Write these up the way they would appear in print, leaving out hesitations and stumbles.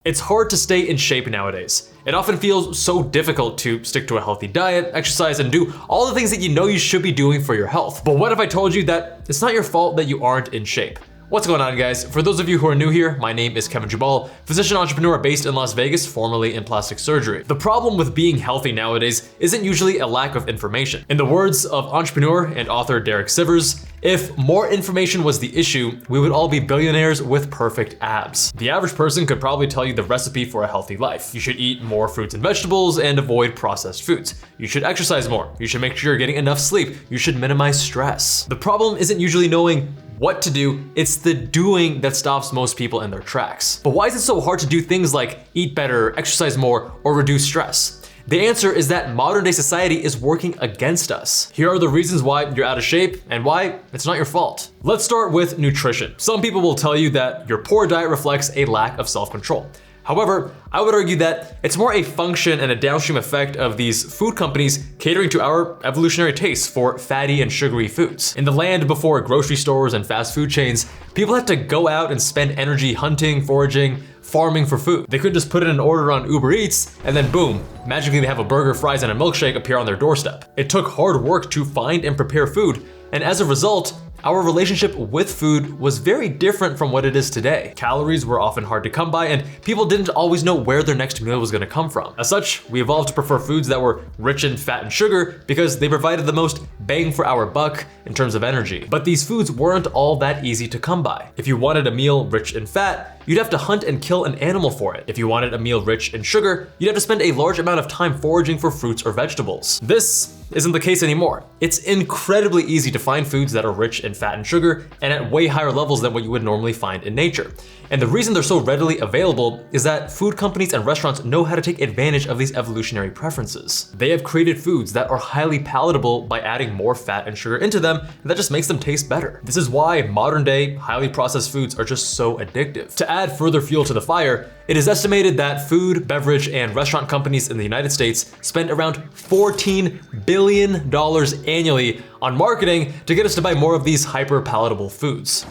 It's hard to stay in shape nowadays. It often feels so difficult to stick to a healthy diet, exercise, and do all the things that you know you should be doing for your health. But what if I told you that it's not your fault that you aren't in shape? What's going on, guys? For those of you who are new here, my name is Kevin Jabal, physician entrepreneur based in Las Vegas, formerly in plastic surgery. The problem with being healthy nowadays isn't usually a lack of information. In the words of entrepreneur and author Derek Sivers, if more information was the issue, we would all be billionaires with perfect abs. The average person could probably tell you the recipe for a healthy life. You should eat more fruits and vegetables and avoid processed foods. You should exercise more. You should make sure you're getting enough sleep. You should minimize stress. The problem isn't usually knowing what to do, it's the doing that stops most people in their tracks. But why is it so hard to do things like eat better, exercise more, or reduce stress? The answer is that modern day society is working against us. Here are the reasons why you're out of shape and why it's not your fault. Let's start with nutrition. Some people will tell you that your poor diet reflects a lack of self-control. However, I would argue that it's more a function and a downstream effect of these food companies catering to our evolutionary tastes for fatty and sugary foods. In the land before grocery stores and fast food chains, people had to go out and spend energy hunting, foraging, farming for food. They couldn't just put in an order on Uber Eats and then boom, magically they have a burger, fries, and a milkshake appear on their doorstep. It took hard work to find and prepare food, and as a result, our relationship with food was very different from what it is today. Calories were often hard to come by, and people didn't always know where their next meal was gonna come from. As such, we evolved to prefer foods that were rich in fat and sugar because they provided the most bang for our buck in terms of energy. But these foods weren't all that easy to come by. If you wanted a meal rich in fat, you'd have to hunt and kill an animal for it. If you wanted a meal rich in sugar, you'd have to spend a large amount of time foraging for fruits or vegetables. This isn't the case anymore. It's incredibly easy to find foods that are rich in fat and sugar and at way higher levels than what you would normally find in nature. And the reason they're so readily available is that food companies and restaurants know how to take advantage of these evolutionary preferences. They have created foods that are highly palatable by adding more fat and sugar into them, and that just makes them taste better. This is why modern day, highly processed foods are just so addictive. To add further fuel to the fire, it is estimated that food, beverage, and restaurant companies in the United States spend around $14 billion annually on marketing to get us to buy more of these hyper palatable foods.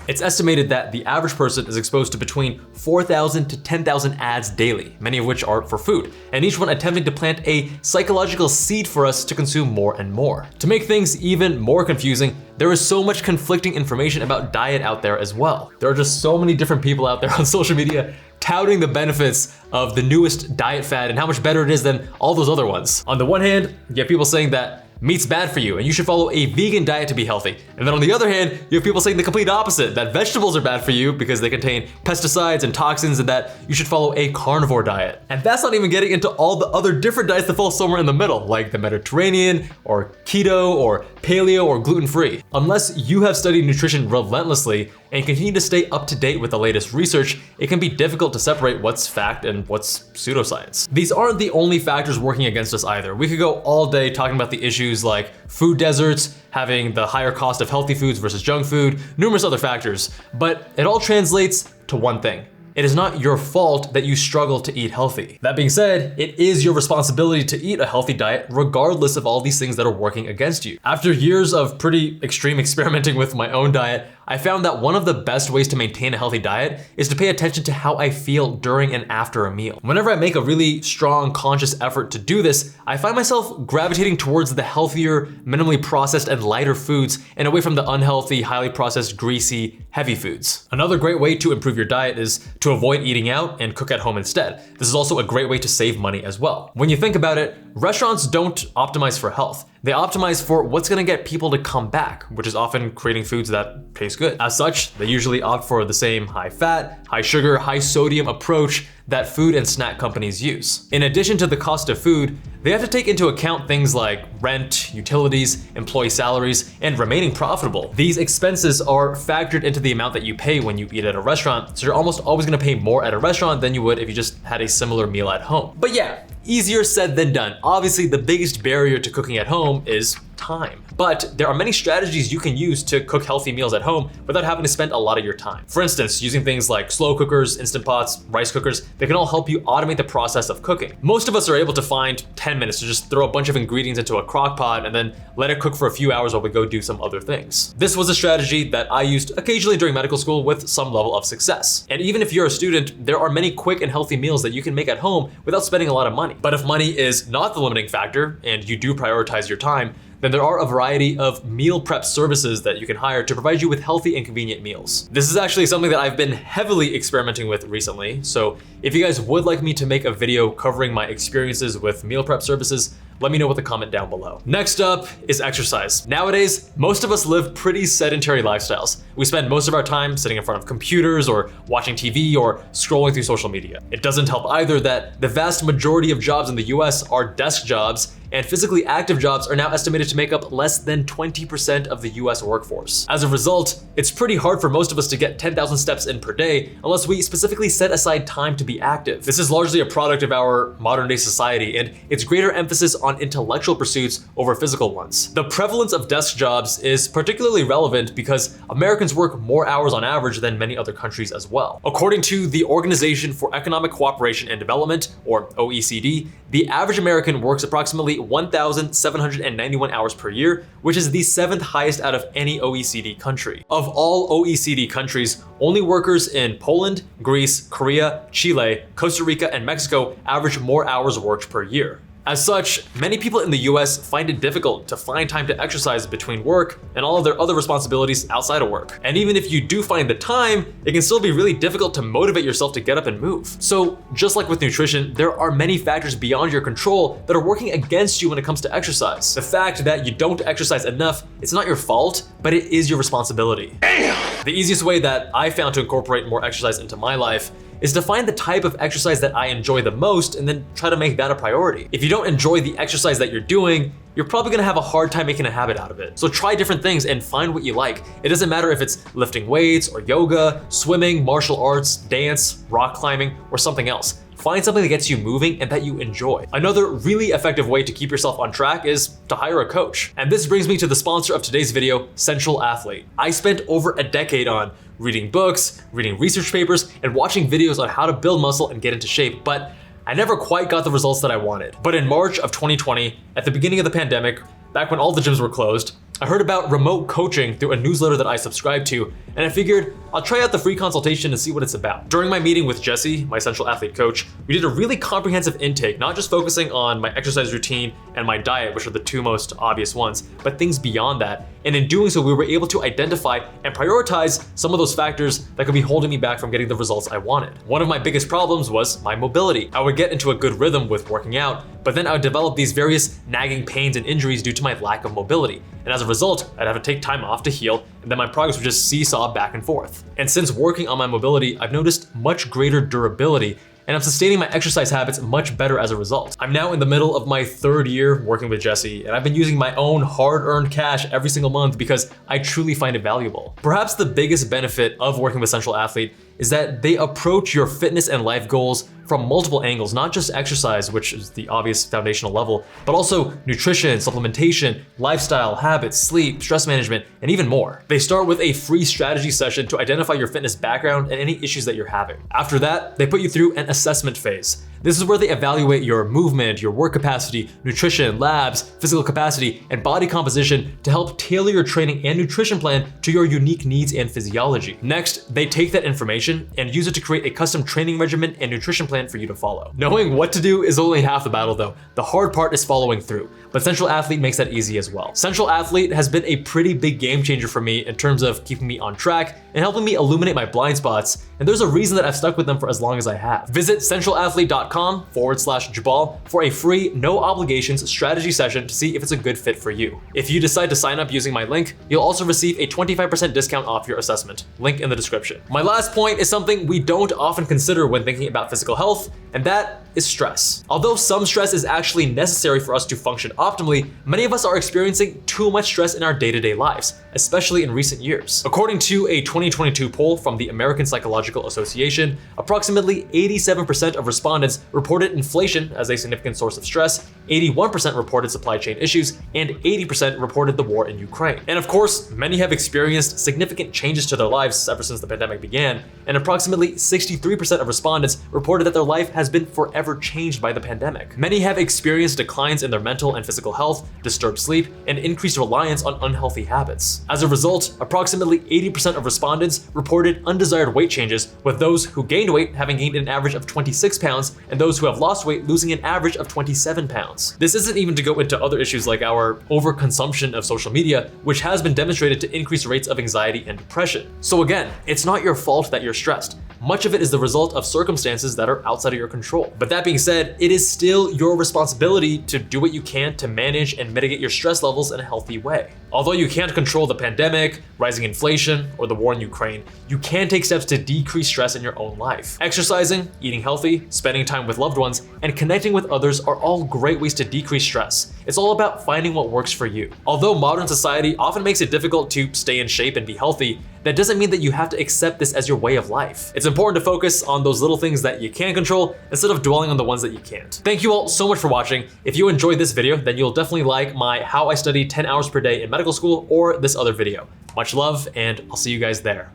It's estimated that the average person is exposed to between 4,000 to 10,000 ads daily, many of which are for food, and each one attempting to plant a psychological seed for us to consume more and more. To make things even more confusing, there is so much conflicting information about diet out there as well. There are just so many different people out there on social media touting the benefits of the newest diet fad and how much better it is than all those other ones. On the one hand, you have people saying that meat's bad for you and you should follow a vegan diet to be healthy. And then on the other hand, you have people saying the complete opposite, that vegetables are bad for you because they contain pesticides and toxins and that you should follow a carnivore diet. And that's not even getting into all the other different diets that fall somewhere in the middle, like the Mediterranean or keto or paleo or gluten-free. Unless you have studied nutrition relentlessly and continue to stay up to date with the latest research, it can be difficult to separate what's fact and what's pseudoscience. These aren't the only factors working against us either. We could go all day talking about the issues like food deserts, having the higher cost of healthy foods versus junk food, numerous other factors, but it all translates to one thing. It is not your fault that you struggle to eat healthy. That being said, it is your responsibility to eat a healthy diet regardless of all these things that are working against you. After years of pretty extreme experimenting with my own diet, I found that one of the best ways to maintain a healthy diet is to pay attention to how I feel during and after a meal. Whenever I make a really strong conscious effort to do this, I find myself gravitating towards the healthier, minimally processed and lighter foods and away from the unhealthy, highly processed, greasy, heavy foods. Another great way to improve your diet is to avoid eating out and cook at home instead. This is also a great way to save money as well. When you think about it, restaurants don't optimize for health. They optimize for what's gonna get people to come back, which is often creating foods that taste good. As such, they usually opt for the same high fat, high sugar, high sodium approach that food and snack companies use. In addition to the cost of food, they have to take into account things like rent, utilities, employee salaries, and remaining profitable. These expenses are factored into the amount that you pay when you eat at a restaurant, so you're almost always gonna pay more at a restaurant than you would if you just had a similar meal at home. But yeah, easier said than done. Obviously, the biggest barrier to cooking at home is time. But there are many strategies you can use to cook healthy meals at home without having to spend a lot of your time. For instance, using things like slow cookers, Instant Pots, rice cookers, they can all help you automate the process of cooking. Most of us are able to find 10 10 minutes to just throw a bunch of ingredients into a crock pot and then let it cook for a few hours while we go do some other things. This was a strategy that I used occasionally during medical school with some level of success. And even if you're a student, there are many quick and healthy meals that you can make at home without spending a lot of money. But if money is not the limiting factor and you do prioritize your time, then there are a variety of meal prep services that you can hire to provide you with healthy and convenient meals. This is actually something that I've been heavily experimenting with recently, so if you guys would like me to make a video covering my experiences with meal prep services, let me know with a comment down below. Next up is exercise. Nowadays, most of us live pretty sedentary lifestyles. We spend most of our time sitting in front of computers or watching TV or scrolling through social media. It doesn't help either that the vast majority of jobs in the US are desk jobs, and physically active jobs are now estimated to make up less than 20% of the US workforce. As a result, it's pretty hard for most of us to get 10,000 steps in per day unless we specifically set aside time to be active. This is largely a product of our modern day society and its greater emphasis on intellectual pursuits over physical ones. The prevalence of desk jobs is particularly relevant because Americans work more hours on average than many other countries as well. According to the Organization for Economic Cooperation and Development, or OECD, the average American works approximately 1,791 hours per year, which is the 7th highest out of any OECD country. Of all OECD countries, only workers in Poland, Greece, Korea, Chile, Costa Rica, and Mexico average more hours worked per year. As such, many people in the US find it difficult to find time to exercise between work and all of their other responsibilities outside of work. And even if you do find the time, it can still be really difficult to motivate yourself to get up and move. So just like with nutrition, there are many factors beyond your control that are working against you when it comes to exercise. The fact that you don't exercise enough, it's not your fault, but it is your responsibility. Damn! The easiest way that I found to incorporate more exercise into my life is to find the type of exercise that I enjoy the most and then try to make that a priority. If you don't enjoy the exercise that you're doing, you're probably gonna have a hard time making a habit out of it. So try different things and find what you like. It doesn't matter if it's lifting weights or yoga, swimming, martial arts, dance, rock climbing, or something else. Find something that gets you moving and that you enjoy. Another really effective way to keep yourself on track is to hire a coach. And this brings me to the sponsor of today's video, Central Athlete. I spent over a decade on reading books, reading research papers, and watching videos on how to build muscle and get into shape, but I never quite got the results that I wanted. But in March of 2020, at the beginning of the pandemic, back when all the gyms were closed, I heard about remote coaching through a newsletter that I subscribed to, and I figured I'll try out the free consultation and see what it's about. During my meeting with Jesse, my Central Athlete coach, we did a really comprehensive intake, not just focusing on my exercise routine and my diet, which are the two most obvious ones, but things beyond that. And in doing so, we were able to identify and prioritize some of those factors that could be holding me back from getting the results I wanted. One of my biggest problems was my mobility. I would get into a good rhythm with working out, but then I would develop these various nagging pains and injuries due to my lack of mobility. And as a result, I'd have to take time off to heal, and then my progress would just seesaw back and forth. And since working on my mobility, I've noticed much greater durability, and I'm sustaining my exercise habits much better as a result. I'm now in the middle of my 3rd year working with Jesse, and I've been using my own hard-earned cash every single month because I truly find it valuable. Perhaps the biggest benefit of working with Central Athlete is that they approach your fitness and life goals from multiple angles, not just exercise, which is the obvious foundational level, but also nutrition, supplementation, lifestyle, habits, sleep, stress management, and even more. They start with a free strategy session to identify your fitness background and any issues that you're having. After that, they put you through an assessment phase. This is where they evaluate your movement, your work capacity, nutrition, labs, physical capacity, and body composition to help tailor your training and nutrition plan to your unique needs and physiology. Next, they take that information and use it to create a custom training regimen and nutrition plan for you to follow. Knowing what to do is only half the battle though. The hard part is following through, but Central Athlete makes that easy as well. Central Athlete has been a pretty big game changer for me in terms of keeping me on track and helping me illuminate my blind spots, and there's a reason that I've stuck with them for as long as I have. Visit centralathlete.com/Jabal for a free, no obligations strategy session to see if it's a good fit for you. If you decide to sign up using my link, you'll also receive a 25% discount off your assessment. Link in the description. My last point is something we don't often consider when thinking about physical health, and that is stress. Although some stress is actually necessary for us to function optimally, many of us are experiencing too much stress in our day-to-day lives, especially in recent years. According to a 2022 poll from the American Psychological Association, approximately 87% of respondents reported inflation as a significant source of stress, 81% reported supply chain issues, and 80% reported the war in Ukraine. And of course, many have experienced significant changes to their lives ever since the pandemic began, and approximately 63% of respondents reported that their life has been forever changed by the pandemic. Many have experienced declines in their mental and physical health, disturbed sleep, and increased reliance on unhealthy habits. As a result, approximately 80% of respondents reported undesired weight changes, with those who gained weight having gained an average of 26 pounds and those who have lost weight losing an average of 27 pounds. This isn't even to go into other issues like our overconsumption of social media, which has been demonstrated to increase rates of anxiety and depression. So again, it's not your fault that you're stressed. Much of it is the result of circumstances that are outside of your control. But that being said, it is still your responsibility to do what you can to manage and mitigate your stress levels in a healthy way. Although you can't control the pandemic, rising inflation, or the war in Ukraine, you can take steps to decrease stress in your own life. Exercising, eating healthy, spending time with loved ones, and connecting with others are all great ways to decrease stress. It's all about finding what works for you. Although modern society often makes it difficult to stay in shape and be healthy, that doesn't mean that you have to accept this as your way of life. It's important to focus on those little things that you can control instead of dwelling on the ones that you can't. Thank you all so much for watching. If you enjoyed this video, then you'll definitely like my How I Study 10 Hours Per Day in Medical School or this other video. Much love, and I'll see you guys there.